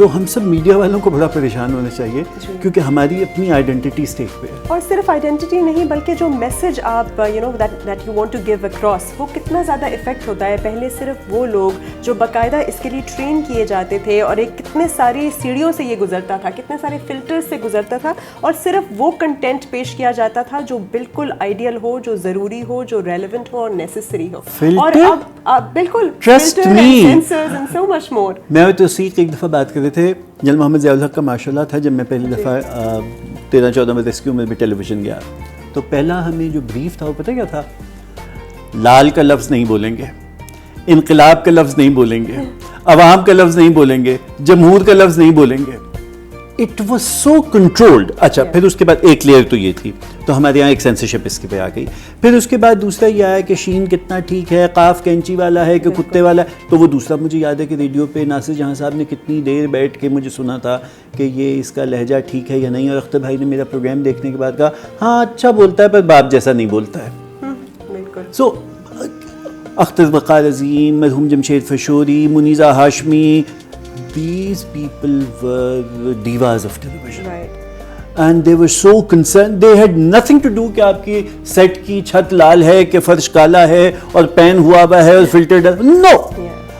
سو ہم سب میڈیا والوں کو بڑا پریشان ہونا چاہیے کیونکہ ہماری اپنی آئیڈینٹی اسٹیک پہ ہے. اور صرف آئیڈینٹی نہیں بلکہ جو میسج آپ that you want to give across وہ کتنا زیادہ افیکٹ ہوتا ہے. پہلے صرف وہ لوگ جو باقاعدہ اس کے لیے ٹرین کیے جاتے تھے اور ایک کتنے ساری سیڑھیوں سے یہ گزرتا تھا, کتنے سارے فلٹر سے گزرتا تھا, اور صرف وہ کنٹینٹ پیش کیا جاتا تھا جو بالکل آئیڈیل ہو, جو ضروری ہو, جو ریلیونٹ ہو اور نیسسری ہو. اور اب بالکل سو مچ مور. میں اور توثیق ایک دفعہ بات کر رہے تھے, جنرل محمد ضیاء الحق کا ماشاء اللہ تھا, جب میں پہلی دفعہ 13-14 میں ریسکیو میں بھی ٹیلی ویژن گیا تو پہلا ہمیں جو بریف تھا وہ پتہ کیا تھا, لال کا لفظ نہیں بولیں گے, انقلاب کا لفظ نہیں بولیں گے, عوام کا لفظ نہیں بولیں گے, جمہور کا لفظ نہیں بولیں گے. It was so controlled. اچھا پھر اس کے بعد ایک لیئر تو یہ تھی, تو ہمارے یہاں ایک سینسرشپ اس کے پہ آ گئی. پھر اس کے بعد دوسرا یہ آیا کہ شین کتنا ٹھیک ہے, قاف کینچی والا ہے کہ کتے والا ہے. تو وہ دوسرا مجھے یاد ہے کہ ریڈیو پہ ناصر جہاں صاحب نے کتنی دیر بیٹھ کے مجھے سنا تھا کہ یہ اس کا لہجہ ٹھیک ہے یا نہیں, اور اختر بھائی نے میرا پروگرام دیکھنے کے بعد کہا ہاں اچھا بولتا ہے پر باپ جیسا نہیں بولتا ہے. سو اختر وقار عظیم, مرحوم Jamshed فشوری, Muneeza Hashmi, these people were divas of television. Right. And they were so concerned, they had nothing to do کہ آپ کی سیٹ کی چھت لال ہے کہ فرش کالا ہے اور پین ہوا ہوا ہے اور فلٹر نو.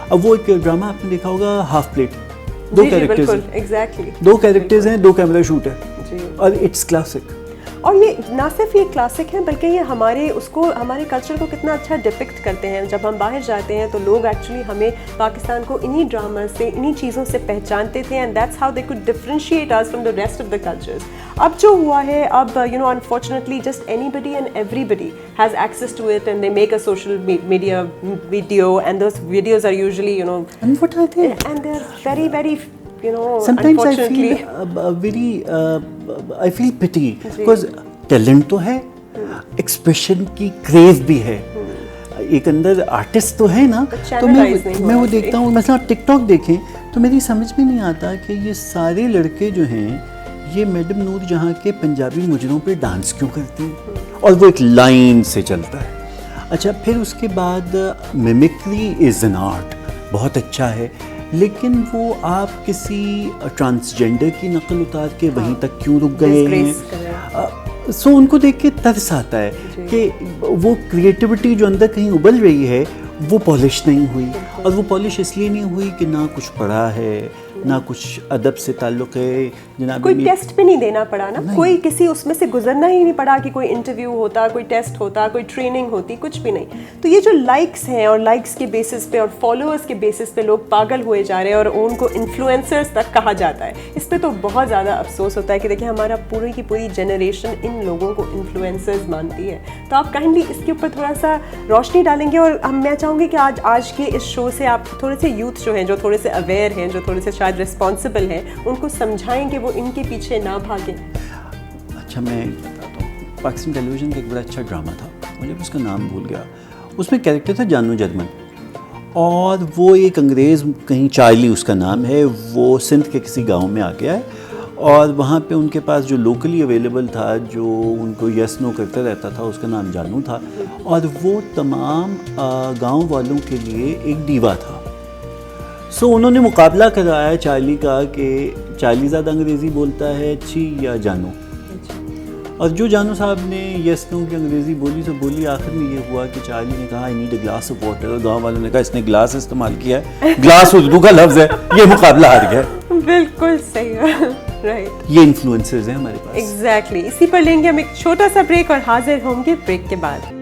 اب وہ ایک ڈرامہ آپ نے دیکھا ہوگا ہاف پلیٹ, دو کیریکٹرز ہیں, 2 کیمرہ شوٹ ہے اور اٹس کلاسک. اور یہ نہ صرف یہ کلاسک ہے بلکہ یہ ہمارے کلچر کو کتنا اچھا ڈپکٹ کرتے ہیں. جب ہم باہر جاتے ہیں تو لوگ ایکچولی ہمیں پاکستان کو انہی ڈراما سے, انہی چیزوں سے پہچانتے تھے, and that's how they could differentiate us from the rest of the cultures. اب جو ہوا ہے, اب unfortunately just anybody and everybody has access to it and they make a social media video and those videos are usually and they are very very sometimes I feel pity because talent تو ہے, expression کی craze بھی ہے, ایک اندر artist تو ہے نا. تو میں وہ دیکھتا ہوں, مثلا آپ ٹک ٹاک دیکھیں تو میری سمجھ میں نہیں آتا کہ یہ سارے لڑکے جو ہیں یہ میڈم نور جہاں کے پنجابی مجروں پہ ڈانس کیوں کرتے ہیں, اور وہ ایک لائن سے چلتا ہے. اچھا پھر اس کے بعد میمکری از این آرٹ, بہت اچھا ہے, لیکن وہ آپ کسی ٹرانسجینڈر کی نقل اتار کے وہیں تک کیوں رک گئے ہیں. سو ان کو دیکھ کے ترس آتا ہے کہ وہ کریٹیوٹی جو اندر کہیں ابل رہی ہے وہ پالش نہیں ہوئی, اور وہ پالش اس لیے نہیں ہوئی کہ نہ کچھ پڑھا ہے, نہ کچھ ادب سے تعلق ہے. جناب کوئی ٹیسٹ بھی نہیں دینا پڑا نا, کوئی کسی اس میں سے گزرنا ہی نہیں پڑا کہ کوئی انٹرویو ہوتا, کوئی ٹیسٹ ہوتا, کوئی ٹریننگ ہوتی, کچھ بھی نہیں. تو یہ جو لائکس ہیں اور لائکس کے بیسس پہ اور فالوورس کے بیسس پہ لوگ پاگل ہوئے جا رہے ہیں اور ان کو انفلوئنسرز تک کہا جاتا ہے, اس پہ تو بہت زیادہ افسوس ہوتا ہے کہ دیکھیں ہمارا پوری کی پوری جنریشن ان لوگوں کو انفلوئنسرز مانتی ہے. تو آپ کائنڈلی اس کے اوپر تھوڑا سا روشنی ڈالیں گے, اور میں چاہوں گی کہ آج کے اس شو سے آپ تھوڑے سے یوتھ جو ہیں, جو تھوڑے سے اویئر ہیں, جو تھوڑے سے شاید رسپانسبل ہیں, ان کو سمجھائیں کہ وہ ان کے پیچھے نہ بھاگیں. اچھا میں بتاتا ہوں, پاکستان ٹیلی ویژن کا ایک بڑا اچھا ڈرامہ تھا, مجھے اس کا نام بھول گیا, اس میں کیریکٹر تھا جانو جرمن, اور وہ ایک انگریز, کہیں چارلی اس کا نام ہے, وہ سندھ کے کسی گاؤں میں آ گیا ہے, اور وہاں پہ ان کے پاس جو لوکلی اویلیبل تھا, جو ان کو یس نو کرتا رہتا تھا, اس کا نام جانو تھا, اور وہ تمام گاؤں والوں کے لیے ایک ڈیوا تھا. سو انہوں نے مقابلہ کرایا چارلی کا کہ چارلی زیادہ انگریزی بولتا ہے اچھی یا جانو, اور جو جانو صاحب نے یس نو کی انگریزی بولی تو بولی. آخر میں یہ ہوا کہ چارلی نے کہا I need a glass of water, اور گاؤں والوں نے کہا اس نے گلاس استعمال کیا ہے, گلاس اردو کا لفظ ہے, یہ مقابلہ ہار گیا. بالکل صحیح ہے, رائٹ. یہ انفلوئنسرز ہیں ہمارے پاس. ایگزیکٹلی. اسی پر لیں گے ہم ایک چھوٹا سا بریک اور حاضر ہوں گے بریک کے بعد.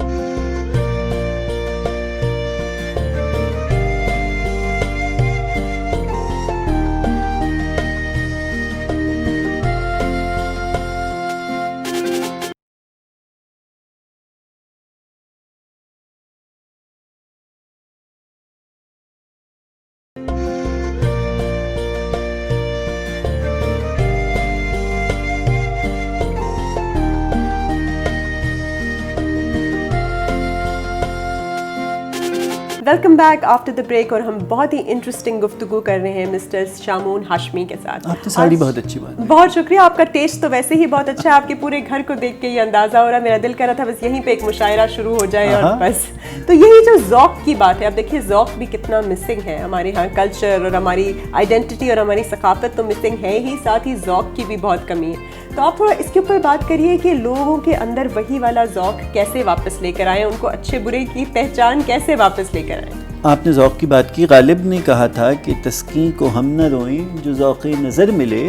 Welcome back after the break. اور ہم بہت ہی انٹرسٹنگ گفتگو کر رہے ہیں مسٹر شامون ہاشمی کے ساتھ. آپ کی ساڑی بہت اچھی بات ہے. بہت شکریہ. آپ کا ٹیسٹ تو ویسے ہی بہت اچھا ہے, آپ کے پورے گھر کو دیکھ کے یہ اندازہ ہو رہا ہے. میرا دل کر رہا تھا بس یہیں پہ ایک مشاعرہ شروع ہو جائے اور بس. تو یہی جو ذوق کی بات ہے, اب دیکھیے ذوق بھی کتنا مسنگ ہے ہمارے یہاں. کلچر اور ہماری آئیڈینٹی اور ہماری ثقافت تو مسنگ ہے ہی, ساتھ ہی ذوق کی بھی بہت کمی ہے. تو آپ تھوڑا اس کے اوپر بات کریے کہ لوگوں کے اندر وہی والا ذوق کیسے واپس لے کر آئیں, ان کو اچھے برے کی پہچان کیسے واپس لے کر آئیں. آپ نے ذوق کی بات کی. غالب نے کہا تھا کہ تسکین کو ہم نہ روئیں, جو ذوق نظر ملے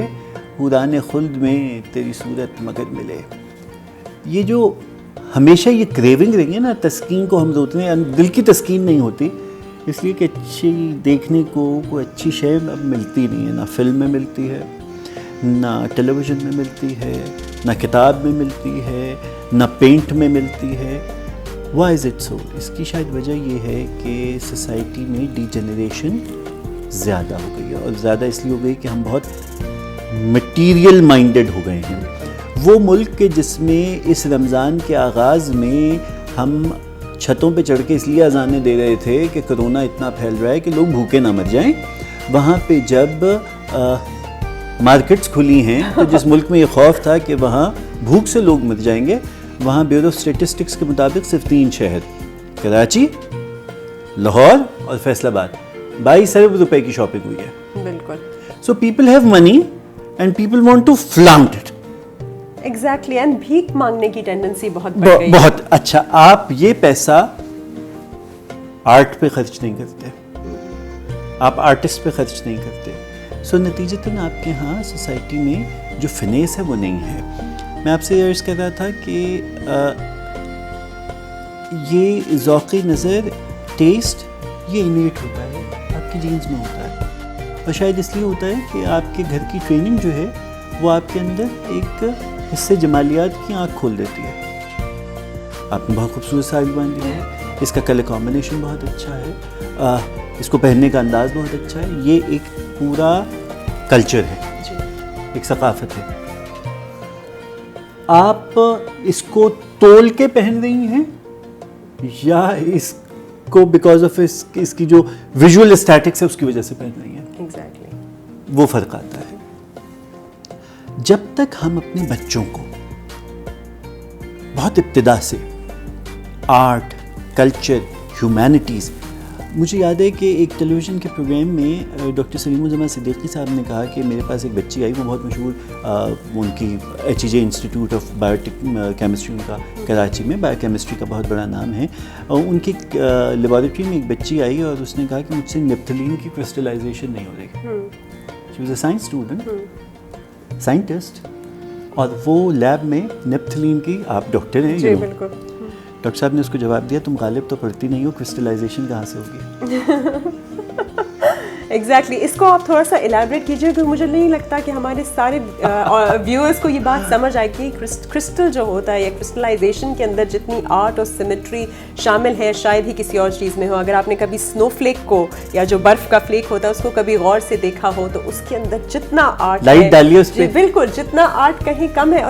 حوران خلد میں تیری صورت مگر ملے. یہ جو ہمیشہ یہ کریونگ رہی ہے نا, تسکین کو ہم روتے ہیں, دل کی تسکین نہیں ہوتی, اس لیے کہ اچھی دیکھنے کو کوئی اچھی شے اب ملتی نہیں ہے. نہ فلم میں ملتی ہے, نہ ٹیلی ویژن میں ملتی ہے, نہ کتاب میں ملتی ہے, نہ پینٹ میں ملتی ہے. Y is it so? اس کی شاید وجہ یہ ہے کہ سوسائٹی میں ڈی جنریشن زیادہ ہو گئی ہے, اور زیادہ اس لیے ہو گئی کہ ہم بہت مٹیریل مائنڈڈ ہو گئے ہیں. وہ ملک کے جس میں اس رمضان کے آغاز میں ہم چھتوں پہ چڑھ کے اس لیے اذانیں دے رہے تھے کہ کرونا اتنا پھیل رہا ہے کہ لوگ بھوکے نہ مر جائیں, وہاں پہ جب مارکیٹس کھلی ہیں تو جس ملک میں یہ خوف تھا کہ وہاں بھوک سے لوگ مر جائیں گے, وہاں بیورو آف اسٹیٹسٹکس کے مطابق صرف 3 شہر, کراچی, لاہور اور فیصل آباد, 22 ارب روپے کی شاپنگ ہوئی ہے. بالکل. So people have money and people want to flaunt it. Exactly. And بھیک مانگنے کی ٹینڈنسی بہت بڑھ گئی. بہت اچھا. آپ یہ پیسہ آرٹ پہ خرچ نہیں کرتے, آپ آرٹسٹ پہ خرچ نہیں کرتے. سو نتیجتاً آپ کے ہاں سوسائٹی میں جو فنیس ہے وہ نہیں ہے. میں آپ سے یہ عرض کر رہا تھا کہ یہ ذوق نظر, ٹیسٹ, یہ انیٹ ہوتا ہے, آپ کی جینز میں ہوتا ہے, اور شاید اس لیے ہوتا ہے کہ آپ کے گھر کی ٹریننگ جو ہے وہ آپ کے اندر ایک حصے جمالیات کی آنکھ کھول دیتی ہے. آپ نے بہت خوبصورت ساڑی باندھی ہے, اس کا کلر کمبینیشن بہت اچھا ہے, اس کو پہننے کا انداز بہت اچھا ہے. یہ ایک پورا کلچر ہے, ایک ثقافت ہے. آپ اس کو تول کے پہن رہی ہیں یا اس کو بیکاز آف اس کی جو ویژول اسٹیٹکس ہے اس کی وجہ سے پہن رہی ہیں. ایگزیکٹلی. وہ فرق آتا ہے. جب تک ہم اپنے بچوں کو بہت ابتدا سے آرٹ, کلچر, ہیومینٹیز, مجھے یاد ہے کہ ایک ٹیلی ویژن کے پروگرام میں ڈاکٹر سلیم الزمان صدیقی صاحب نے کہا کہ میرے پاس ایک بچی آئی, وہ بہت مشہور, ان کی HEJ انسٹیٹیوٹ آف کیمسٹری ان کا کراچی میں, بایو کیمسٹری کا بہت بڑا نام ہے. اور ان کی لیبارٹری میں ایک بچی آئی اور اس نے کہا کہ مجھ سے نیپتھلین کی کرسٹلائزیشن نہیں ہو رہی. She was a science student, scientist, اور وہ لیب میں نیپتھلین کی, آپ ڈاکٹر ہیں, جی بالکل. ڈاکٹر صاحب نے اس کو جواب دیا, تم غالب تو پڑھتی نہیں ہو, کرسٹلائزیشن کہاں سے ہوگی. ایگزیکٹلی. اس کو آپ تھوڑا سا الیبریٹ کیجیے, کیونکہ مجھے نہیں لگتا کہ ہمارے سارے ویورز کو یہ بات سمجھ آئے کہ کرسٹل جو ہوتا ہے یا کرسٹلائزیشن کے اندر جتنی آرٹ اور سیمیٹری شامل ہے شاید ہی کسی اور چیز میں ہو. اگر آپ نے کبھی سنو فلیک کو یا جو برف کا فلیک ہوتا ہے اس کو کبھی غور سے دیکھا ہو تو اس کے اندر جتنا آرٹ لائٹ ڈالیے اس پہ, بالکل جتنا آرٹ کہیں کم ہے.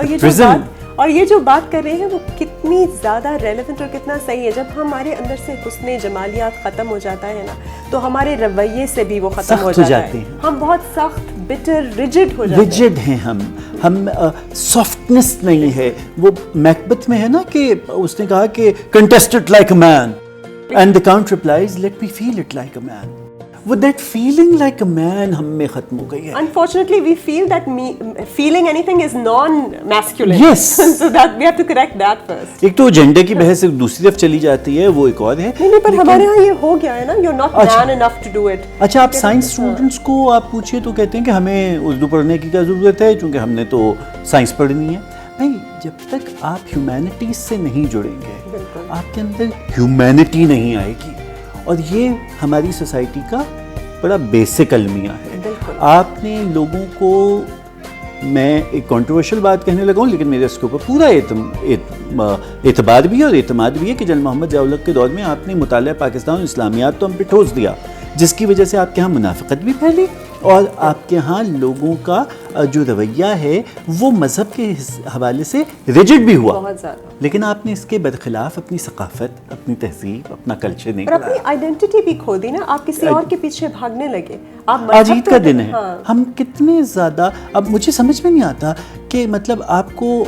اور یہ جو بات کر رہے ہیں وہ کتنی زیادہ ریلیونٹ اور کتنا صحیح ہے. جب ہمارے اندر سے حسن جمالیات ختم ہو جاتا ہے نا تو ہمارے رویے سے بھی وہ ختم ہو جاتا ہے. ہم بہت سخت, بٹر, ریجڈ ہو جاتے ہیں. ریجڈ ہیں ہم سافٹنس نہیں ہے. وہ میکبتھ میں ہے نا کہ اس نے کہا کہ contested like a man and the count replies let me feel it like a man. وہ that feeling like a man ہم میں ختم ہو گئی ہے. Unfortunately we feel that feeling anything is non-masculine. Yes. So that we have to correct that first. ایک تو gender کی بحث دوسری طرف چلی جاتی ہے, وہ ایک اور ہے. نہیں پر ہمارے ہاں یہ ہو گیا ہے نا, you're not man enough to do it. اچھا, آپ سائنس اسٹوڈنٹس کو آپ پوچھئے تو کہتے ہیں کہ ہمیں اردو پڑھنے کی کیا ضرورت ہے چونکہ ہم نے تو سائنس پڑھنی ہے. بھائی جب تک آپ ہیومینٹیز سے نہیں جڑیں گے آپ کے اندر ہیومینٹی نہیں آئے گی. اور یہ ہماری سوسائٹی کا بڑا بیسک المیہ ہے. آپ نے لوگوں کو, میں ایک کنٹروورشل بات کہنے لگا ہوں لیکن میرے اس کے اوپر پورا اعتبار بھی ہے اور اعتماد بھی ہے کہ جنرل محمد ضیاء الحق کے دور میں آپ نے مطالعہ پاکستان اسلامیات تو ہم پہ ٹھوس دیا, جس کی وجہ سے آپ کے ہاں منافقت بھی پھیلی اور آپ کے ہاں لوگوں کا جو رویہ ہے وہ مذہب کے حوالے سے ریجڈ بھی ہوا بہت زیادہ. لیکن آپ نے اس کے برخلاف اپنی ثقافت, اپنی تہذیب, اپنا کلچر نہیں اور کرایا. اپنی آئیڈینٹی بھی کھو دی نا, آپ کسی اور کے پیچھے بھاگنے لگے. آپ آج عید کا دن ہے, ہم کتنے زیادہ, اب مجھے سمجھ میں نہیں آتا کہ مطلب آپ کو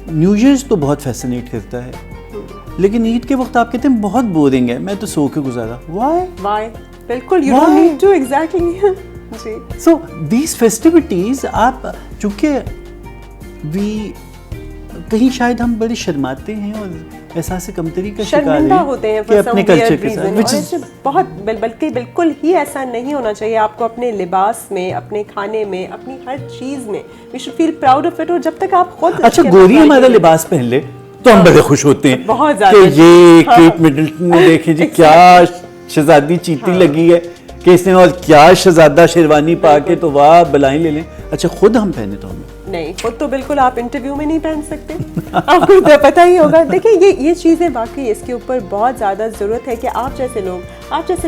نیو ایئرز تو بہت فیسنیٹ کرتا ہے لیکن عید کے وقت آپ کہتے ہیں بہت بورنگ ہے, میں تو سو کے گزارا. وائی بالکل you don't need to exactly. جی سو دیز فیسٹیوٹیز آپ چونکہ کہیں شاید ہم بڑے شرماتے ہیں اور احساس کمتری کا شکار ہوتے ہیں کہ اپنے کلچر کے ساتھ, بہت بلکہ بالکل ہی ایسا نہیں ہونا چاہیے. آپ کو اپنے لباس میں, اپنے کھانے میں, اپنی ہر چیز میں we should feel proud of it. اور جب تک آپ خود اچھا گوری ہمارا لباس پہن لے تو ہم بڑے خوش ہوتے ہیں بہت زیادہ کہ یہ کیٹ مڈلٹن نے دیکھیں جی کیا شہزادی چیتی لگی ہے کہ اس نے, اور کیا شہزادہ شیروانی پا کے تو واہ بلائیں لے لیں. اچھا خود ہم پہنے تو ہمیں نہیں, خود تو بالکل آپ انٹرویو میں نہیں پہن سکتے, آپ کو تو پتہ ہی ہوگا. دیکھیں یہ چیزیں واقعی اس کے اوپر بہت زیادہ ضرورت ہے کہ آپ جیسے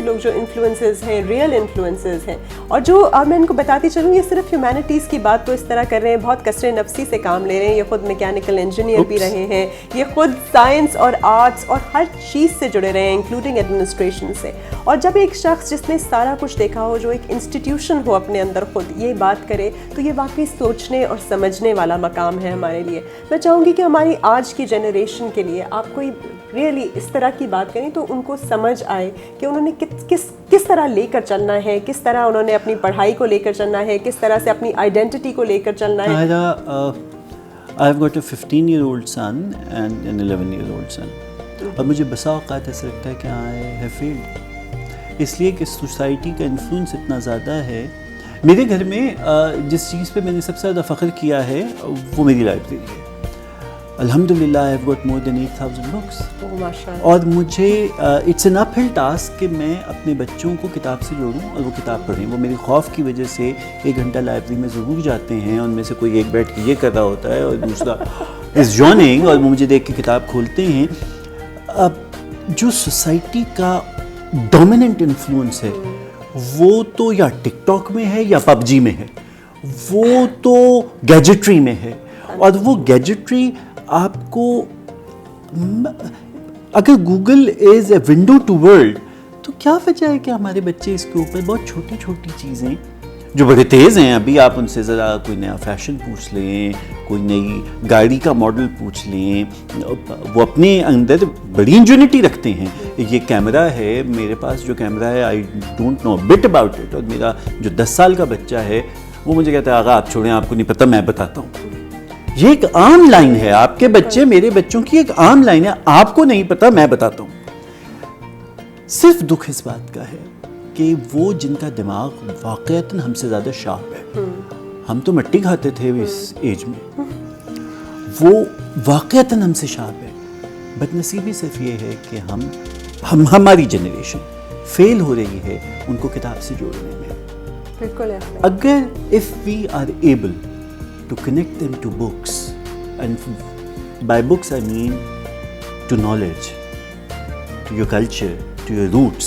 لوگ جو انفلوئنسز ہیں, ریئل انفلوئنسز ہیں, اور جو میں ان کو بتاتی چلوں, یہ صرف ہیومینٹیز کی بات تو اس طرح کر رہے ہیں, بہت کثرے نفسی سے کام لے رہے ہیں, یہ خود میکینیکل انجینئر بھی رہے ہیں, یہ خود سائنس اور آرٹس اور ہر چیز سے جڑے رہے ہیں انکلوڈنگ ایڈمنسٹریشن سے. اور جب ایک شخص جس نے سارا کچھ دیکھا ہو, جو ایک انسٹیٹیوشن ہو اپنے اندر, خود یہ بات کرے تو یہ واقعی سوچنے اور سمجھنے والا مقام ہے ہمارے لیے. میں چاہوں گی کہ ہماری آج کی جنریشن کے لیے آپ کوئی ریئلی اس طرح کی بات کریں تو ان کو سمجھ آئے کہ انہوں نے کس طرح لے کر چلنا ہے, کس طرح انہوں نے اپنی پڑھائی کو لے کر چلنا ہے, کس طرح سے اپنی آئیڈینٹی کو لے کر چلنا ہے. I have got a 15-year-old son and an 11-year-old son. اور مجھے بسا اوقات ایسا لگتا ہے کہ I have failed, اس لیے کہ سوسائٹی کا انفلوئنس اتنا زیادہ ہے. میرے گھر میں جس چیز پہ میں نے سب سے زیادہ فخر کیا ہے وہ میری لائبریری ہے. الحمدللہ I have got more than 8,000 books. اور مجھے اٹس این اپ ہل ٹاسک کہ میں اپنے بچوں کو کتاب سے جوڑوں اور وہ کتاب پڑھیں. وہ میری خوف کی وجہ سے 1 گھنٹہ لائبریری میں ضرور جاتے ہیں, ان میں سے کوئی ایک بیٹھ کے یہ کر رہا ہوتا ہے اور دوسرا از جوائننگ, اور وہ مجھے دیکھ کے کتاب کھولتے ہیں. اب جو سوسائٹی کا ڈومیننٹ انفلوئنس ہے وہ تو یا ٹک ٹاک میں ہے یا پب جی میں ہے, وہ تو گیجٹری میں ہے. اور وہ گیجٹری آپ کو, اگر Google is a window to world, تو کیا وجہ ہے کہ ہمارے بچے اس کے اوپر بہت چھوٹی چھوٹی چیزیں جو بڑے تیز ہیں, ابھی آپ ان سے ذرا کوئی نیا فیشن پوچھ لیں, کوئی نئی گاڑی کا ماڈل پوچھ لیں, وہ اپنے اندر بڑی انجینئرٹی رکھتے ہیں. یہ کیمرہ ہے, میرے پاس جو کیمرہ ہے I don't know but about it, اور میرا جو 10 سال کا بچہ ہے وہ مجھے کہتا ہے آغا آپ چھوڑیں, آپ کو نہیں پتہ, میں بتاتا ہوں. یہ ایک عام لائن ہے, آپ کے بچے میرے بچوں کی ایک عام لائن ہے, آپ کو نہیں پتہ, میں بتاتا ہوں. صرف دکھ اس بات کا ہے کہ وہ جن کا دماغ واقعتاً ہم سے زیادہ شارپ ہے, ہم تو مٹی کھاتے تھے اس ایج میں, وہ واقعتاً ہم سے شارپ ہے. بد نصیبی صرف یہ ہے کہ ہماری جنریشن فیل ہو رہی ہے ان کو کتاب سے جوڑنے میں. بالکل. اگر if we are able to connect them to books, and by books I mean to knowledge, to your culture, to your roots,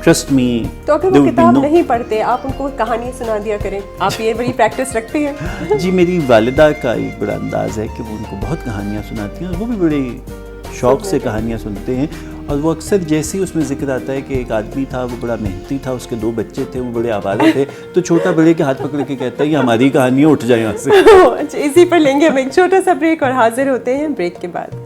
trust me. تو اگر وہ کتاب نہیں پڑھتے, آپ ان کو کہانی سنا دیا کریں, آپ یہ بڑی پریکٹس رکھتے ہیں. جی میری والدہ کا ایک بڑا انداز ہے کہ وہ ان کو بہت کہانیاں سناتی ہیں, اور وہ بھی بڑے شوق سے کہانیاں سنتے ہیں. اور وہ اکثر جیسے ہی اس میں ذکر آتا ہے کہ ایک آدمی تھا, وہ بڑا محنتی تھا, اس کے 2 بچے تھے, وہ بڑے آوارے تھے, تو چھوٹا بڑے کے ہاتھ پکڑ کے کہتا ہے یہ ہماری کہانی ہے, اٹھ جائیں یہاں سے. اچھا, اسی پر لیں گے ہم ایک چھوٹا سا بریک اور حاضر ہوتے ہیں بریک کے بعد.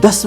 10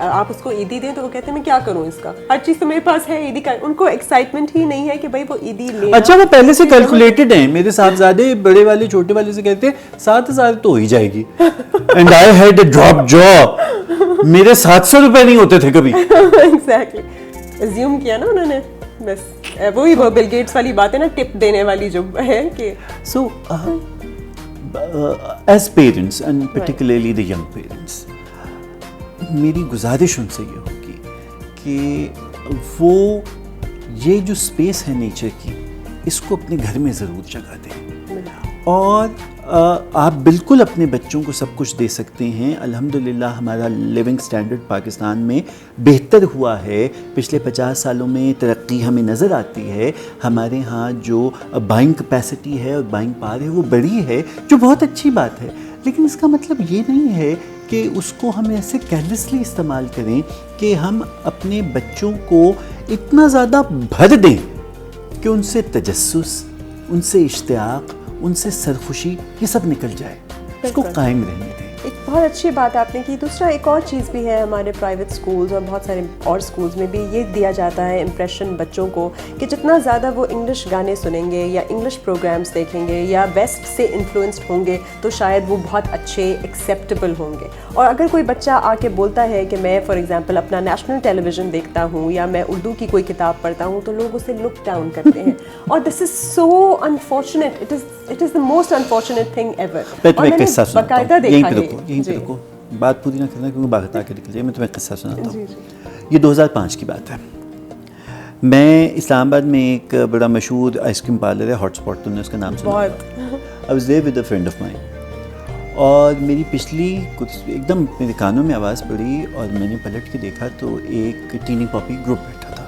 آپ اس کو عیدی دیں تو وہ کہتے ہیں میں کیا کروں اس کا, ہر چیز تو میرے پاس ہے عیدی کا. ان کو ایکسائٹمنٹ ہی نہیں ہے کہ بھائی وہ عیدی لے. اچھا وہ پہلے سے کیلکولیٹڈ ہیں. میرے صاحبزادے بڑے والے چھوٹے والے سے کہتے ہیں 7,000 تو ہو ہی جائے گی. And I had a drop job. میرے 700 روپے نہیں ہوتے تھے کبھی. ایگزیکٹلی ازیوم کیا نا انہوں نے, بس وہی وہ بل گیٹس والی بات ہے نا, ٹپ دینے والی جو ہے کہ so as parents and particularly the young parents, میری گزارش ان سے یہ ہوگی کہ وہ یہ جو اسپیس ہے نیچر کی اس کو اپنے گھر میں ضرور جگہ دیں. اور آپ بالکل اپنے بچوں کو سب کچھ دے سکتے ہیں. الحمدللہ ہمارا لیونگ سٹینڈرڈ پاکستان میں بہتر ہوا ہے. پچھلے 50 سالوں میں ترقی ہمیں نظر آتی ہے. ہمارے ہاں جو بائنگ کیپیسٹی ہے اور بائنگ پاور ہے وہ بڑی ہے, جو بہت اچھی بات ہے. لیکن اس کا مطلب یہ نہیں ہے کہ اس کو ہم ایسے کیئرلیسلی استعمال کریں کہ ہم اپنے بچوں کو اتنا زیادہ بھر دیں کہ ان سے تجسس, ان سے اشتیاق, ان سے سرخوشی یہ سب نکل جائے. اس کو قائم رہنے دیں. ایک بہت اچھی بات آپ نے کی. دوسرا ایک اور چیز بھی ہے, ہمارے پرائیویٹ سکولز اور بہت سارے اور سکولز میں بھی یہ دیا جاتا ہے امپریشن بچوں کو کہ جتنا زیادہ وہ انگلش گانے سنیں گے یا انگلش پروگرامز دیکھیں گے یا ویسٹ سے انفلوئنسڈ ہوں گے تو شاید وہ بہت اچھے ایکسیپٹیبل ہوں گے. اور اگر کوئی بچہ آ کے بولتا ہے کہ میں فار ایگزامپل اپنا نیشنل ٹیلی ویژن دیکھتا ہوں یا میں اردو کی کوئی کتاب پڑھتا ہوں تو لوگ اسے لک ڈاؤن کرتے ہیں. اور this is so unfortunate, it is the most unfortunate thing ever. اور میں نے باقاعدہ دیکھا ہے. یہیں پہ رکو, بات پوری نہ کرنا کیونکہ باغت آ کے نکل جائے. میں تمہیں قصہ سناتا ہوں. یہ 2005 کی بات ہے. میں اسلام آباد میں ایک بڑا مشہور آئس کریم پارلر ہے, ہاٹ اسپاٹ, تم نے اس کا نام سنا ہوگا. I was there with a friend of mine. اور میری پچھلی کچھ ایک دم میرے کانوں میں آواز پڑی اور میں نے پلٹ کے دیکھا تو ایک ٹینی پاپی گروپ بیٹھا تھا.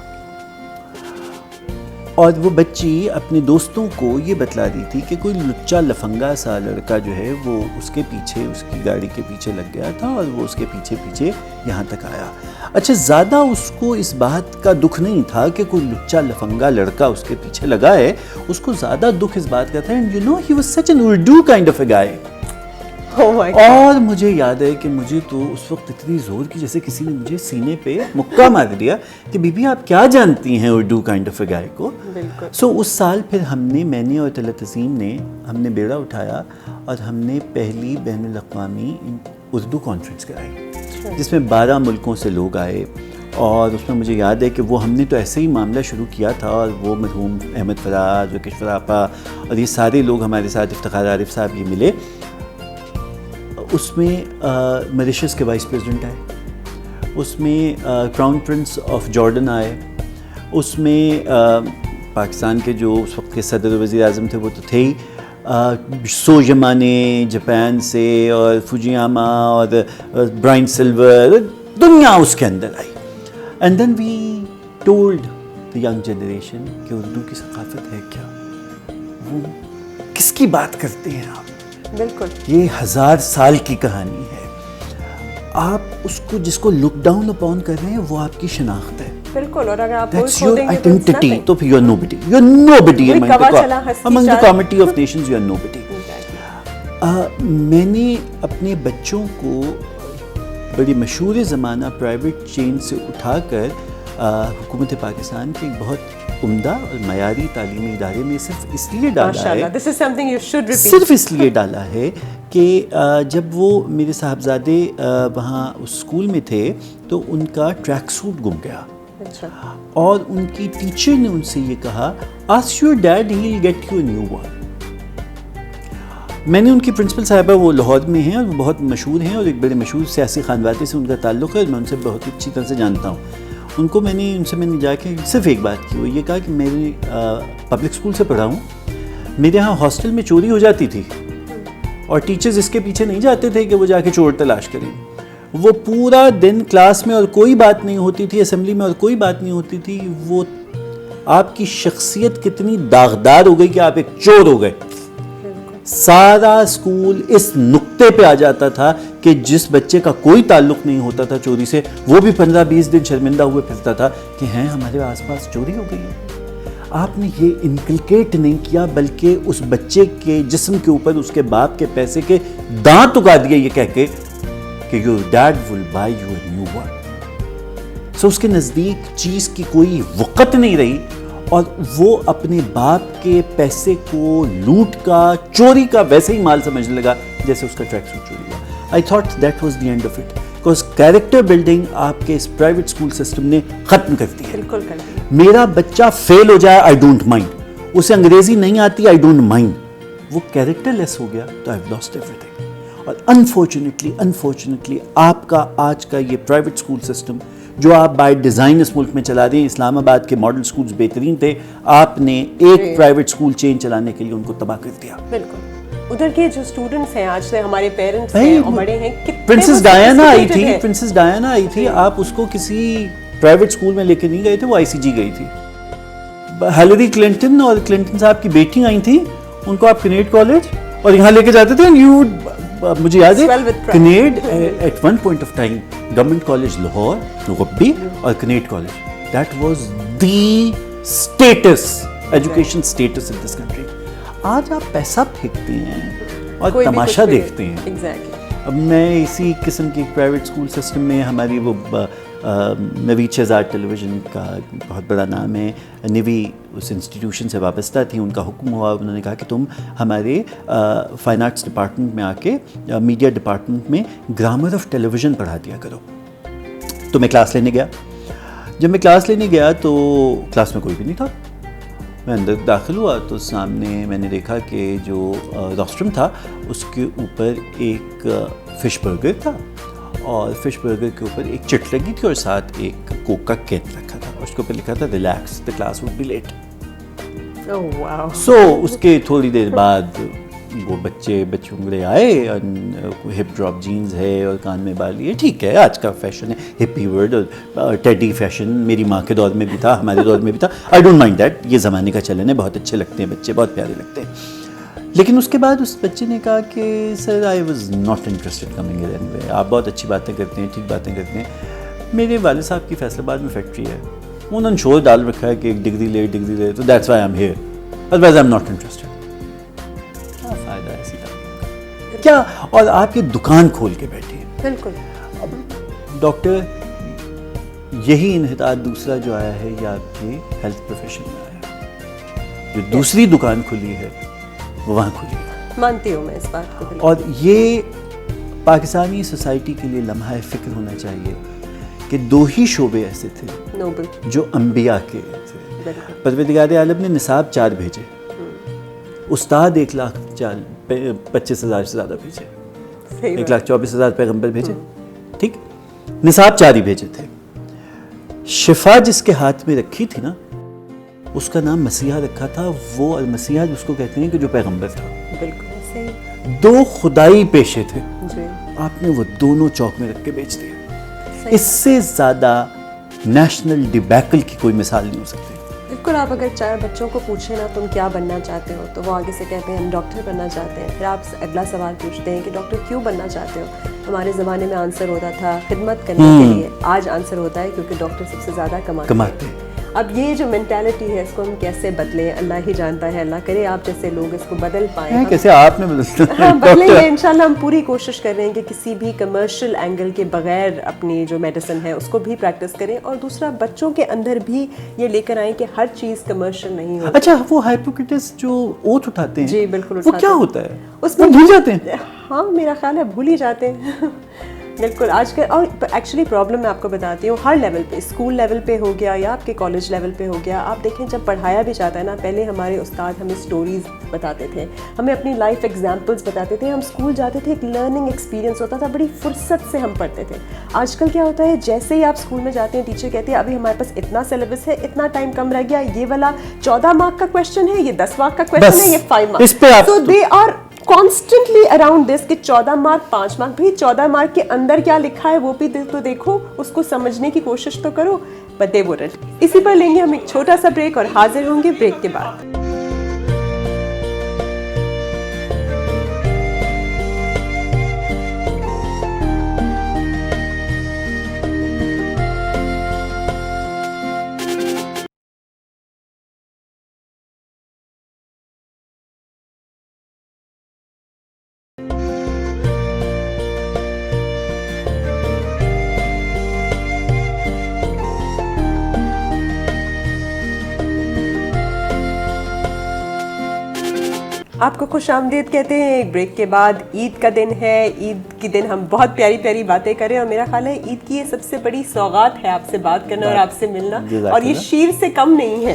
اور وہ بچی اپنے دوستوں کو یہ بتلا رہی تھی کہ کوئی لچا لفنگا سا لڑکا جو ہے وہ اس کے پیچھے, اس کی گاڑی کے پیچھے لگ گیا تھا اور وہ اس کے پیچھے پیچھے یہاں تک آیا. اچھا زیادہ اس کو اس بات کا دکھ نہیں تھا کہ کوئی لچا لفنگا لڑکا اس کے پیچھے لگا ہے, اس کو زیادہ دکھ اس بات کا تھا. And you know he was such an Urdu kind of a guy. اور مجھے یاد ہے کہ مجھے تو اس وقت اتنی زور کی جیسے کسی نے مجھے سینے پہ مکہ مار دیا کہ بی بی آپ کیا جانتی ہیں اردو کائنڈ آف اے گائے کو. سو اس سال پھر میں نے اور طلعت عظیم نے ہم نے بیڑا اٹھایا اور ہم نے پہلی بین الاقوامی اردو کانفرنس کرائی جس میں 12 ملکوں سے لوگ آئے. اور اس میں مجھے یاد ہے کہ وہ ہم نے تو ایسے ہی معاملہ شروع کیا تھا اور وہ مرحوم احمد فراز, وکشور آپا اور یہ سارے لوگ ہمارے ساتھ, افتخار عارف صاحب یہ ملے. اس میں موریشس کے وائس پریزیڈنٹ آئے, اس میں کراؤن پرنس آف جارڈن آئے, اس میں پاکستان کے جو اس وقت کے صدر وزیر اعظم تھے وہ تو تھے ہی, سوجما نے جاپان سے, اور فوجیاما اور برائن سلور, دنیا اس کے اندر آئی. And then we told the young generation کہ اردو کی ثقافت ہے کیا, وہ کس کی بات کرتے ہیں آپ. بالکل یہ 1000 سال کی کہانی ہے. آپ اس کو جس کو لک ڈاؤن اپون کر رہے ہیں وہ آپ کی شناخت ہے. بالکل. اور اگر آپ That's your identity. تو پھر you're nobody. You're nobody among the community of nations. You're nobody. میں نے اپنے بچوں کو بڑی مشہور زمانہ پرائیویٹ چین سے اٹھا کر حکومت پاکستان کے ایک بہت عمدہ اور معیاری تعلیمی ادارے میں صرف اس لیے ڈالا ہے, صرف اس لیے ڈالا ہے کہ جب وہ میرے صاحبزادے وہاں اس اسکول میں تھے تو ان کا ٹریک سوٹ گم گیا. اور ان کی ٹیچر نے ان سے یہ کہا, ask your dad he will get you a new one. میں نے ان کی پرنسپل صاحبہ وہ لاہور میں ہیں اور وہ بہت مشہور ہیں اور ایک بڑے مشہور سیاسی خانواتے سے ان کا تعلق ہے, میں ان سے بہت اچھی طرح سے جانتا ہوں. ان سے میں نے جا کے صرف ایک بات کی, وہ یہ کہا کہ میں پبلک اسکول سے پڑھا ہوں, میرے ہاں ہاسٹل میں چوری ہو جاتی تھی اور ٹیچرز اس کے پیچھے نہیں جاتے تھے کہ وہ جا کے چور تلاش کریں. وہ پورا دن کلاس میں اور کوئی بات نہیں ہوتی تھی, اسمبلی میں اور کوئی بات نہیں ہوتی تھی. وہ آپ کی شخصیت کتنی داغدار ہو گئی کہ آپ ایک چور ہو گئے. سارا اسکول اس نقطے پہ آ جاتا تھا کہ جس بچے کا کوئی تعلق نہیں ہوتا تھا چوری سے, وہ بھی 15-20 دن شرمندہ ہوئے پھرتا تھا کہ ہیں ہمارے آس پاس چوری ہو گئی ہے. آپ نے یہ انکلکیٹ نہیں کیا بلکہ اس بچے کے جسم کے اوپر اس کے باپ کے پیسے کے دانت اگا دیے یہ کہہ کے کہ your dad will buy you a new one. So اس کے نزدیک چیز کی کوئی وقت نہیں رہی اور وہ اپنے باپ کے پیسے کو لوٹ کا چوری کا ویسے ہی مال سمجھنے لگا جیسے اس کا ٹریک سوٹ چوری ہوا. I thought that was the end of it because character building آپ کے اس پرائیویٹ اسکول سسٹم نے ختم کر دی ہے. بالکل کر دیا. میرا بچہ فیل ہو جائے آئی ڈونٹ مائنڈ, اسے انگریزی نہیں آتی آئی ڈونٹ مائنڈ, وہ کیریکٹر لیس ہو گیا تو I have lost every thing. اور انفارچونیٹلی آپ کا آج کا یہ پرائیویٹ اسکول سسٹم جو آپ بائی ڈیزائن اس ملک میں چلا رہے ہیں, اسلام آباد کے ماڈل اسکولز بہترین تھے, آپ نے ایک پرائیویٹ اسکول چین چلانے کے لیے ان کو تباہ کر دیا. بالکل. ادھر کے جو اسٹوڈنٹس ہیں آج سے ہمارے پیرنٹس ہیں اور بڑے ہیں, پرنسس ڈایانا آئی تھی, آپ اس کو کسی پرائیویٹ اسکول میں لے کے نہیں گئے تھے, وہ آئی سی جی گئی تھی. ہیلری کلنٹن اور کلنٹن صاحب کی بیٹی آئی تھیں, ان کو آپ کنیڈ کالج اور یہاں لے کے جاتے تھے. مجھے یاد ہے Kinnaird at one point of time government college Lahore غبی اور Kinnaird college, that was the status, education status in this country. آج آپ پیسہ پھینکتے ہیں اور تماشا دیکھتے ہیں. اب میں اسی قسم کی پرائیویٹ اسکول سسٹم میں ہماری وہ نوید شہزاد ٹیلی ویژن کا بہت بڑا نام ہے, نیوی اس انسٹیٹیوشن سے وابستہ تھی, ان کا حکم ہوا, انہوں نے کہا کہ تم ہمارے فائن آرٹس ڈپارٹمنٹ میں آ کے میڈیا ڈپارٹمنٹ میں گرامر آف ٹیلی ویژن پڑھا دیا کرو. تو میں کلاس لینے گیا. جب میں کلاس لینے گیا تو کلاس میں کوئی بھی نہیں تھا. میں اندر داخل ہوا تو سامنے میں نے دیکھا کہ جو روسٹرم تھا اس کے اوپر ایک فش برگر تھا اور فش برگر کے اوپر ایک چٹ لگی تھی اور ساتھ ایک کوک کا کین رکھا تھا, اور اس کے اوپر لکھا تھا relax the class would be late. So اس کے تھوڑی دیر بعد وہ بچوں بڑے آئے, ہپ ڈراپ جینز ہے اور کان میں بال ہے, ٹھیک ہے آج کا فیشن ہے ہپی ورڈ اور ٹیڈی فیشن, میری ماں کے دور میں بھی تھا, ہمارے دور میں بھی تھا, آئی ڈونٹ مائنڈ دیٹ, یہ زمانے کا چلن ہے, بہت اچھے لگتے ہیں بچے, بہت پیارے لگتے ہیں. لیکن اس کے بعد اس بچے نے کہا کہ sir I was not interested coming here anyway, آپ بہت اچھی باتیں کرتے ہیں, ٹھیک باتیں کرتے ہیں, میرے والد صاحب کی فیصل آباد میں فیکٹری ہے, انہوں نے شور ڈال رکھا ہے کہ ایک ڈگری لے تو that's why I am here, otherwise I am not interested. کیا فائدہ ہے ایسی بات کیا, اور آپ یہ دکان کھول کے بیٹھے ہیں. بالکل. ڈاکٹر یہی انحطاط دوسرا جو آیا ہے یہ آپ کے ہیلتھ پروفیشن میں آیا ہے, جو دوسری دکان کھلی ہے وہ وہاں کھلی ہے. مانتی ہوں میں اس بات کو. اور یہ پاکستانی سوسائٹی کے لیے لمحہ فکر ہونا چاہیے کہ دو ہی شعبے ایسے تھے نوبل جو انبیاء کے تھے. پروردگار عالم نے نصاب 4 بھیجے, استاد 1,25,000 سے زیادہ بھیجے, 1,24,000 پیغمبر بھیجے, ٹھیک, نصاب 4 ہی بھیجے تھے. شفا جس کے ہاتھ میں رکھی تھی نا اس کا نام مسیحا رکھا تھا, وہ المسیحا جس کو کہتے ہیں کہ جو پیغمبر تھا. بالکل ایسے ہی 2 خدائی پیشے تھے, جی, آپ نے وہ دونوں چوک میں رکھ کے بیچ دیا. اس سے زیادہ نیشنل ڈیبیکل کی کوئی مثال نہیں ہو سکتی. بالکل. آپ اگر 4 بچوں کو پوچھیں نا تم کیا بننا چاہتے ہو تو وہ آگے سے کہتے ہیں ہم ڈاکٹر بننا چاہتے ہیں. پھر آپ اگلا سوال پوچھتے ہیں کہ ڈاکٹر کیوں بننا چاہتے ہو. ہمارے زمانے میں آنسر ہوتا تھا خدمت کرنے کے لیے, آج آنسر ہوتا ہے کیونکہ ڈاکٹر سب سے زیادہ کماتے ہیں. اب یہ جو مینٹالٹی ہے اس کو ہم کیسے بدلیں, اللہ ہی جانتا ہے, اللہ کرے آپ جیسے لوگ اس کو بدل پائیں. کیسے آپ نے بدلیں گے انشاءاللہ. ہم پوری کوشش کر رہے ہیں کہ کسی بھی کمرشل اینگل کے بغیر اپنی جو میڈیسن ہے اس کو بھی پریکٹس کریں, اور دوسرا بچوں کے اندر بھی یہ لے کر آئیں کہ ہر چیز کمرشل نہیں ہوتی. اچھا, وہ ہائپوکریٹس جو اوتھ اٹھاتے ہیں, جی بالکل, وہ کیا ہوتا ہے, اس میں بھول جاتے ہیں. ہاں میرا خیال ہے بھول ہی جاتے ہیں. بالکل. آج کل اور ایکچولی پرابلم میں آپ کو بتاتی ہوں, ہر لیول پہ, اسکول لیول پہ ہو گیا یا آپ کے کالج لیول پہ ہو گیا. آپ دیکھیں جب پڑھایا بھی جاتا ہے نا, پہلے ہمارے استاد ہمیں اسٹوریز بتاتے تھے, ہمیں اپنی لائف ایگزامپلس بتاتے تھے, ہم اسکول جاتے تھے, ایک لرننگ ایکسپیرینس ہوتا تھا, بڑی فرصت سے ہم پڑھتے تھے. آج کل کیا ہوتا ہے, جیسے ہی آپ اسکول میں جاتے ہیں ٹیچر کہتے ہیں ابھی ہمارے پاس اتنا سلیبس ہے, اتنا ٹائم کم رہ گیا, یہ والا 14 مارک کا کویشچن ہے, یہ 10 مارک کا کویشچن ہے, یہ 5 mark. So they are constantly around this کہ 14 مارک 5 مارک. بھائی 14 مارک کے اندر کیا لکھا ہے وہ بھی تو دیکھو, اس کو سمجھنے کی کوشش تو کرو. But they wouldn't. اسی پر لیں گے ہم ایک چھوٹا سا بریک اور حاضر ہوں گے بریک کے بعد. آپ کو خوش آمدید کہتے ہیں ایک بریک کے بعد. عید کا دن ہے, عید کے دن ہم بہت پیاری پیاری باتیں کریں, اور میرا خیال ہے عید کی یہ سب سے بڑی سوغات ہے آپ سے بات کرنا اور آپ سے ملنا, اور یہ شیر سے کم نہیں ہے.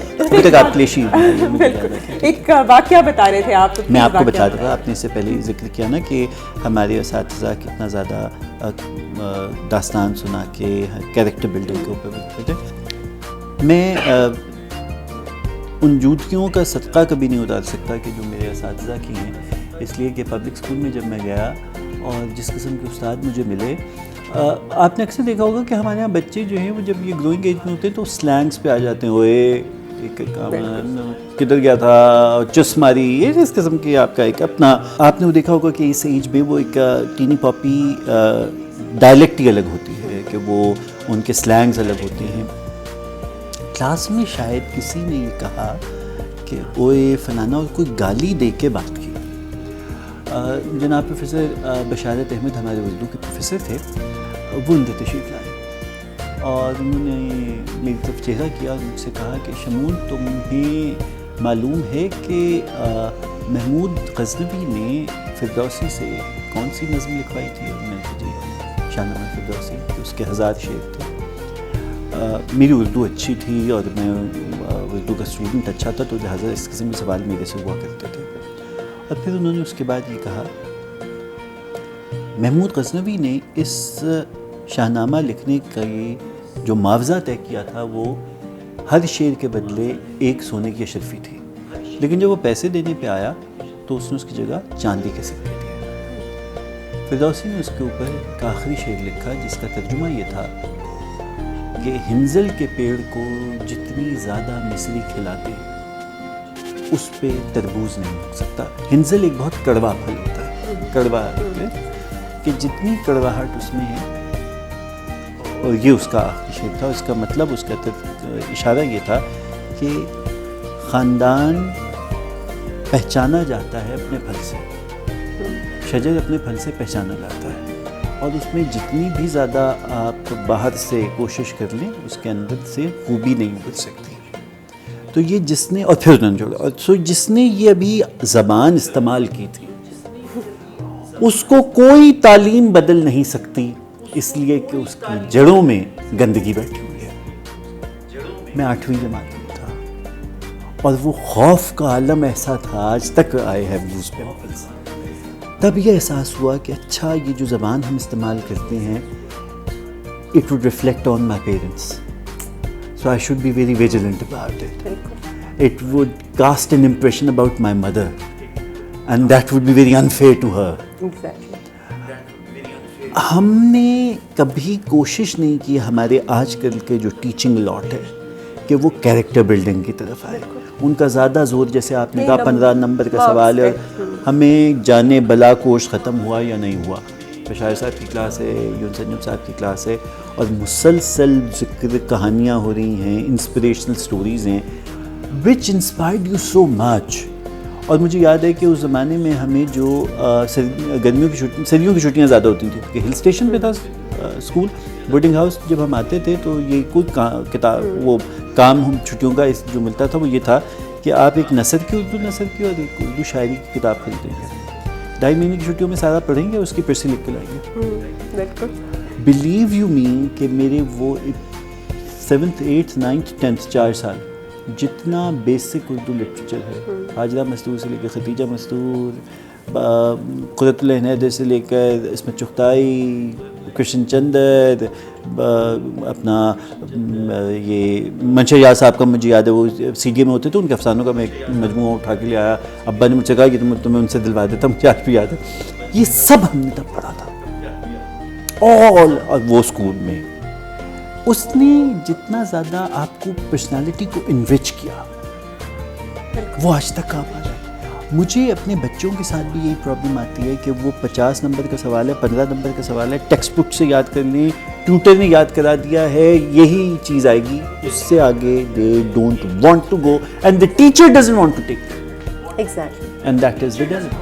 بالکل. ایک واقعہ بتا رہے تھے آپ. میں آپ کو بتا دوں گا, آپ نے اس سے پہلے ذکر کیا نا کہ ہمارے اساتذہ کتنا زیادہ داستان سنا کے کیریکٹر بلڈنگ کے اوپر بولتے تھے. میں ان جوتیوں کا صدقہ کبھی نہیں اتار سکتا کہ جو میرے اساتذہ کی ہیں, اس لیے کہ پبلک اسکول میں جب میں گیا اور جس قسم کے استاد مجھے ملے, آپ نے اکثر دیکھا ہوگا کہ ہمارے یہاں بچے جو ہیں وہ جب یہ گروئنگ ایج میں ہوتے ہیں تو سلینگس پہ آ جاتے ہیں, اوے کدھر گیا تھا, چس ماری, یہ اس قسم کی آپ کا ایک اپنا, آپ نے وہ دیکھا ہوگا کہ اس ایج میں وہ ایک ٹینی پاپی ڈائلیکٹ ہی الگ ہوتی ہے کہ وہ ان کے سلینگز الگ ہوتے ہیں. کلاس میں شاید کسی نے یہ کہا کہ اوے فلانا, اور کوئی گالی دے کے بات کی. جناب پروفیسر بشارت احمد ہمارے اردو کے پروفیسر تھے, وہ اندر تشریف لائے اور انہوں نے میری طرف چہرہ کیا اور مجھ سے کہا کہ شمول تمہیں معلوم ہے کہ محمود غزنوی نے فردوسی سے کون سی نظم لکھوائی تھی؟ اور میں نے جی شاہنامہ فردوسی, اس کے 1000 شعر تھے. میری اردو اچھی تھی اور میں اردو کا اسٹوڈنٹ اچھا تھا, تو لہٰذا اس قسم کے سوال میرے سے ہوا کرتے تھے. اور پھر انہوں نے اس کے بعد یہ کہا, محمود غزنوی نے اس شاہنامہ لکھنے کا جو معاوضہ طے کیا تھا وہ ہر شعر کے بدلے 1 سونے کی اشرفی تھی, لیکن جب وہ پیسے دینے پہ آیا تو اس نے اس کی جگہ چاندی کے سکے دیے. فردوسی نے اس کے اوپر ایک آخری شعر لکھا جس کا ترجمہ یہ تھا کہ ہنزل کے پیڑ کو جتنی زیادہ مصری کھلاتے اس پہ تربوز نہیں ہو سکتا. ہنزل ایک بہت کڑوا پھل ہوتا ہے, کڑوا ہے کہ جتنی کڑواہٹ اس میں ہے, اور یہ اس کا آخری شعر تھا. اس کا مطلب, اس کا اشارہ یہ تھا کہ خاندان پہچانا جاتا ہے اپنے پھل سے, شجر اپنے پھل سے پہچانا جاتا ہے, اور اس میں جتنی بھی زیادہ آپ باہر سے کوشش کر لیں اس کے اندر سے خوبی نہیں ابھر سکتی. تو یہ جس نے, اور پھر انہوں نے جوڑا, اور جس نے یہ ابھی زبان استعمال کی تھی اس کو کوئی تعلیم بدل نہیں سکتی, اس لیے کہ اس کی جڑوں میں گندگی بیٹھی ہوئی ہے. میں 8ویں جماعت میں تھا اور وہ خوف کا عالم ایسا تھا, آج تک آئے ہیں نیوز پیپرز. تب یہ احساس ہوا کہ اچھا یہ جو زبان ہم استعمال کرتے ہیں it would reflect on my parents, so I should be very vigilant about it. It would cast an impression about my mother and that would be very unfair to her. Exactly. ہم نے کبھی کوشش نہیں کی ہمارے آج کل کے جو ٹیچنگ لاٹ ہے کہ وہ کیریکٹر بلڈنگ کی طرف آئے. ان کا زیادہ زور, جیسے آپ نے کہا 15 نمبر کا سوال ہے, ہمیں جانے بلا کورس ختم ہوا یا نہیں ہوا. بشار صاحب کی کلاس ہے, یونس انجم صاحب کی کلاس ہے, اور مسلسل ذکر کہانیاں ہو رہی ہیں, انسپریشنل سٹوریز ہیں which inspired you so much. اور مجھے یاد ہے کہ اس زمانے میں ہمیں جو گرمیوں کی چھٹیاں, سردیوں کی چھٹیاں زیادہ ہوتی تھیں کہ ہل اسٹیشن پہ تھا اسکول, بورڈنگ ہاؤس, جب ہم آتے تھے تو یہ کوئی کتاب, وہ کام ہم چھٹیوں کا جو ملتا تھا وہ یہ تھا کہ آپ ایک نثر کی, اردو نثر کی اور ایک اردو شاعری کی کتاب خریدیں گے, 2.5 مہینے کی چھٹیوں میں سارا پڑھیں گے, اس کی پھر سے لکھ کے لائیں گے. بلیو یو می کہ میرے وہ 7th 8th 9th 10th 4 سال جتنا بیسک اردو لٹریچر ہے, حاجرہ مستور سے لے کے ختیجہ مستور, قدرت اللہ حیدر سے لے کر عصمت چغتائی, کرشن چندر, اپنا یہ منشا یار صاحب کا مجھے یاد ہے, وہ سی ڈی اے میں ہوتے تھے, ان کے افسانوں کا میں ایک مجموعہ اٹھا کے لے آیا. ابا نے مجھ سے کہا کہ تمہیں ان سے دلوا دیتا, مجھے آج بھی یاد ہے. یہ سب ہم نے تب پڑھا تھا اور وہ اسکول میں. اس نے جتنا زیادہ آپ کو پرسنالٹی کو انریچ کیا وہ آج تک آپ آ جائے. مجھے اپنے بچوں کے ساتھ بھی یہی پرابلم آتی ہے کہ وہ 50 نمبر کا سوال ہے, 15 نمبر کا سوال ہے, ٹیکسٹ بک سے یاد کر لیں, ٹیوٹر نے یاد کرا دیا ہے, یہی چیز آئے گی, اس سے آگے they don't want to go and the teacher doesn't want to take them. Exactly. And that is the dilemma.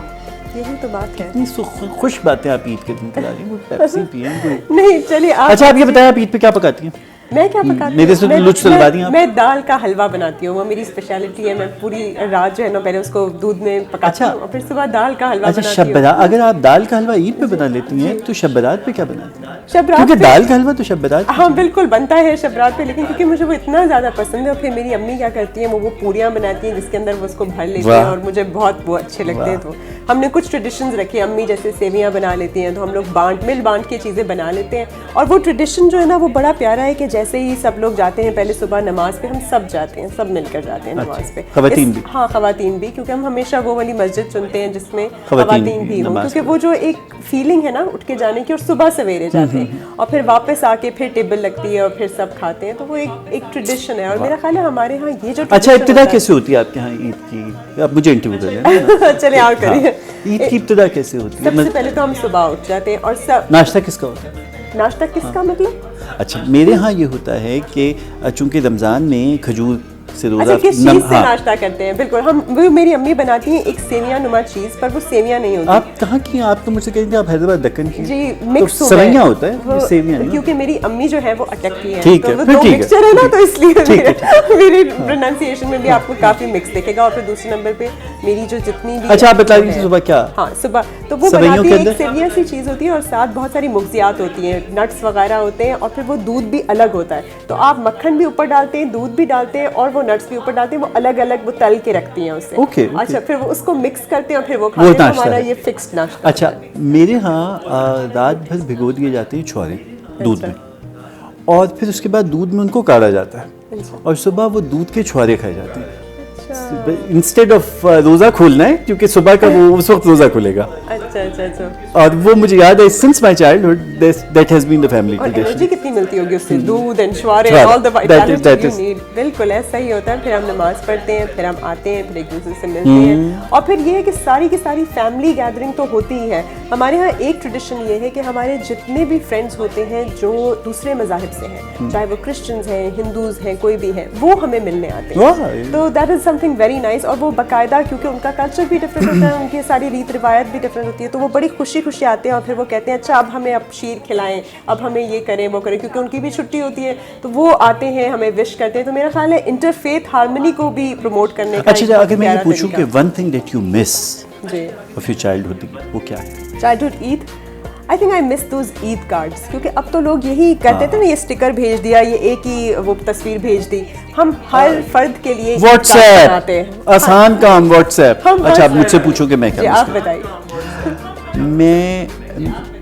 یہی تو بات ہے. کتنی خوش باتیں آپ عید کے دن کرا رہی ہیں, وہ پیپسی پئیں. نہیں چلیے, اچھا آپ یہ بتائیں آپ عید پہ کیا پکاتی ہیں؟ میں کیا پکاتی میرے سے لچ تلوا دیں آپ. میں دال کا حلوہ بناتی ہوں, وہ میری اسپیشلٹی ہے. میں پوری رات جو ہے نا پہلے اس کو دودھ میں پکاتی ہوں اور پھر صبح دال کا حلوہ بناتی ہوں. شب برات, اگر آپ دال کا حلوہ عید پہ بنا لیتی ہیں تو شب برات پہ کیا بناتی ہیں؟ شب رات کیونکہ دال کا حلوہ تو شب برات. ہاں بالکل بنتا ہے شب رات پہ, لیکن کیونکہ مجھے وہ اتنا زیادہ پسند ہے. اور پھر میری امی کیا کرتی ہیں, وہ پوریاں بناتی ہیں جس کے اندر وہ اس کو بھر لیتی ہیں اور مجھے بہت وہ اچھے لگتے ہیں. تو ہم نے کچھ ٹریڈیشنز رکھی, امی جیسے سیویاں بنا لیتی ہیں تو ہم لوگ مل بانٹ کے چیزیں بنا لیتے ہیں. اور وہ ٹریڈیشن جو ہے نا وہ بڑا پیارا ہے کہ جیسے ہی سب لوگ جاتے ہیں پہلے صبح نماز پہ, ہم سب جاتے ہیں, سب مل کر جاتے ہیں نماز پہ. خواتین بھی؟ ہاں خواتین بھی, کیونکہ ہم ہمیشہ وہ والی مسجد چنتے ہیں جس میں خواتین بھی ہوں, کیونکہ وہ جو ایک فیلنگ ہے نا اٹھ کے جانے کی, اور صبح سویرے جاتے ہیں اور پھر واپس آ کے پھر ٹیبل لگتی ہے اور پھر سب کھاتے ہیں. تو وہ ایک ٹریڈیشن ہے. اور میرا خیال ہے ہمارے ہاں یہ جو اچھا ابتدا کیسے ہوتی ہے آپ کے یہاں عید کی؟ آپ مجھے انٹرویو کر لیں. چلے اور کریے. عید کی ابتدا کیسے ہوتی ہے؟ سب سے پہلے تو ہم صبح اٹھ جاتے ہیں. اور ناشتہ کس کا ہوتا ہے؟ ناشتہ کس کا مطلب؟ اچھا میرے ہاں یہ ہوتا ہے کہ چونکہ رمضان میں کھجور سے روزہ, کس چیز سے ناشتہ کرتے ہیں؟ بالکل ہم, وہ میری امی بناتی ہیں ایک سیویاں نما چیز, پر وہ سیویاں نہیں ہوتی. آپ کہاں کی ہیں؟ آپ تو مجھ سے کہیں گے آپ حیدرآباد دکن کی. جی مکس سویاں ہوتا ہے, سیویاں نہیں. کیونکہ میری امی جو ہے وہ اٹک کی ہے, ٹھیک ہے, تو وہ مکسچر ہے نا, تو اس لیے میری پروننسیشن میں بھی آپ کو کافی مکس دیکھے گا. اور پھر دوسرے نمبر پہ میری جو جتنی بھی. اچھا آپ بتا دیجیے صبح کیا؟ ہاں صبح تو وہ بناتی ہے, ایک سیویاں سی چیز ہوتی ہے اور ساتھ بہت ساری مغزیات ہوتی ہیں, نٹس وغیرہ ہوتے ہیں, اور پھر وہ دودھ بھی الگ ہوتا ہے. تو آپ مکھن بھی اوپر ڈالتے ہیں, دودھ بھی ڈالتے ہیں, اور وہ نٹس بھی اوپر ڈالتے ہیں, وہ الگ الگ وہ تل کے رکھتی ہیں اسے. اچھا پھر وہ اس کو مکس کرتے ہیں اور پھر وہ کھاتے ہیں. ہمارا یہ فکسڈ ناشتہ. اچھا میرے ہاں رات بھر بھگو دیے جاتے ہیں چھوارے دودھ میں, اور پھر اس کے بعد دودھ میں ان کو کاڑا جاتا ہے, اور صبح وہ دودھ کے چھوارے کھائے جاتے ہیں. انسٹیڈ آف روزہ کھولنا ہے, کیونکہ صبح کا وہ اس وقت روزہ کھلے گا. اچھا اور وہ مجھے یاد ہے since my childhood that has been the family tradition. Energy کتنی ملتی ہوگی اس سے, دودھ اینڈ چھوارے, all the vitamins you need. بالکل ایسا ہی ہوتا ہے. پھر ہم نماز پڑھتے ہیں, پھر ہم آتے ہیں, پھر ایک دوسرے سے ملتے ہیں, اور پھر یہ ہے کہ ساری کی ساری فیملی گیدرنگ تو ہوتی ہی ہے. ہمارے ہاں ایک ٹریڈیشن یہ ہے کہ ہمارے جتنے بھی فرینڈس ہوتے ہیں جو دوسرے مذاہب سے ہیں, چاہے وہ کرسچنز ہیں, ہندوز ہیں, کوئی بھی ہے, وہ ہمیں ملنے آتے ہیں. تو that is some thing very nice. اور وہ باقاعدہ, کیونکہ ان کا کلچر بھی ڈفرینٹ ہوتا ہے, ان کی ساری ریت روایت بھی ڈفرینٹ ہوتی ہے, تو وہ بڑی خوشی خوشی آتے ہیں. اور پھر وہ کہتے ہیں اچھا اب ہمیں اب شیر کھلائیں, اب ہمیں یہ کریں وہ کریں, کیونکہ ان کی بھی چھٹی ہوتی ہے. تو وہ آتے ہیں, ہمیں وش کرتے ہیں. تو میرا خیال ہے انٹر فیتھ ہارمنی کو بھی پروموٹ کرنے کا. اچھا اگر میں یہ پوچھوں کہ one thing that you miss جی آف یور چائلڈہڈ, وہ کیا ہے؟ Childhood Eid, I think I miss those Eid cards. کیونکہ اب تو لوگ یہی کرتے تھے نا, یہ اسٹیکر بھیج دیا, یہ ایک ہی وہ تصویر بھیج دی. ہم ہر فرد کے لیے واٹس ایپ, آسان کام واٹس ایپ. اچھا آپ مجھ سے پوچھو کہ میں کیا. آپ بتائیے. میں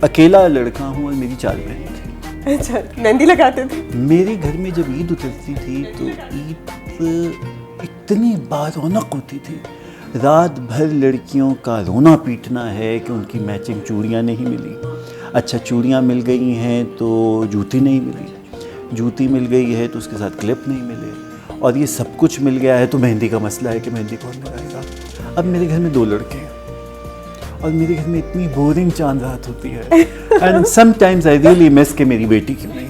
اکیلا لڑکا ہوں اور میری 4 بہنیں تھیں. اچھا مہندی لگاتے تھے؟ میرے گھر میں جب عید اترتی تھی تو عید اتنی بارونق ہوتی تھی. رات بھر لڑکیوں کا رونا پیٹنا ہے کہ ان کی میچنگ چوڑیاں نہیں ملی. اچھا چوڑیاں مل گئی ہیں تو جوتی نہیں ملی, جوتی مل گئی ہے تو اس کے ساتھ کلپ نہیں ملے, اور یہ سب کچھ مل گیا ہے تو مہندی کا مسئلہ ہے کہ مہندی کون لگائے گا. اب میرے گھر میں 2 لڑکے ہیں اور میرے گھر میں اتنی بورنگ چاند رات ہوتی ہے. And sometimes I really miss کہ میری بیٹی کیوں نہیں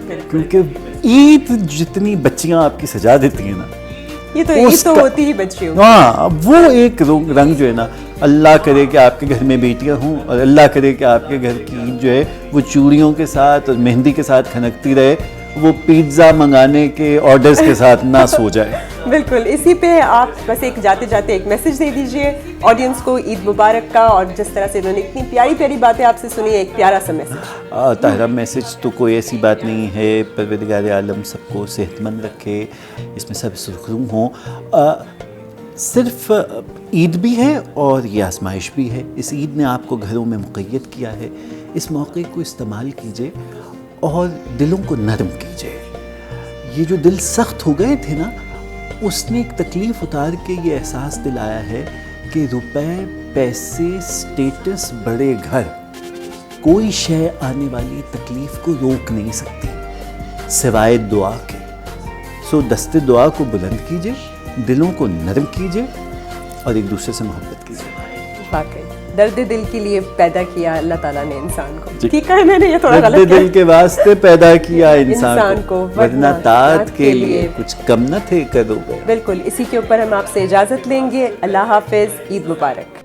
ہے, کیونکہ عید جتنی بچیاں آپ کی سجا دیتی ہیں نا, یہ تو عید تو ہوتی ہی بچیوں. ہاں وہ ایک رنگ جو ہے نا, اللہ کرے کہ آپ کے گھر میں بیٹیاں ہوں, اور اللہ کرے کہ آپ کے گھر کی عید جو ہے وہ چوڑیوں کے ساتھ اور مہندی کے ساتھ کھنکتی رہے, وہ پیزا منگانے کے آرڈرز کے ساتھ نہ سو جائے. بالکل. اسی پہ آپ بس ایک جاتے جاتے ایک میسج دے دیجئے آڈینس کو عید مبارک کا, اور جس طرح سے انہوں نے اتنی پیاری پیاری باتیں آپ سے سنی, ایک پیارا سا میسج. طاہرہ میسج تو کوئی ایسی بات نہیں ہے, پروردگار عالم سب کو صحت مند رکھے, اس میں سب سرخرو ہوں. صرف عید بھی ہے اور یہ آزمائش بھی ہے. اس عید نے آپ کو گھروں میں مقید کیا ہے, اس موقع کو استعمال کیجئے اور دلوں کو نرم کیجئے. یہ جو دل سخت ہو گئے تھے نا, اس نے ایک تکلیف اتار کے یہ احساس دلایا ہے کہ روپے, پیسے, اسٹیٹس, بڑے گھر, کوئی شے آنے والی تکلیف کو روک نہیں سکتی سوائے دعا کے. سو دست دعا کو بلند کیجئے, دلوں کو نرم کیجئے اور ایک دوسرے سے محبت کیجئے. واقعی درد دل کے لیے پیدا کیا اللہ تعالیٰ نے انسان کو. ٹھیک ہے, میں نے یہ تھوڑا غلط درد دل کے واسطے پیدا کیا انسان کو, ورنہ طاعت کے لیے کچھ کم نہ تھے کرو گے. بالکل. اسی کے اوپر ہم آپ سے اجازت لیں گے. اللہ حافظ, عید مبارک.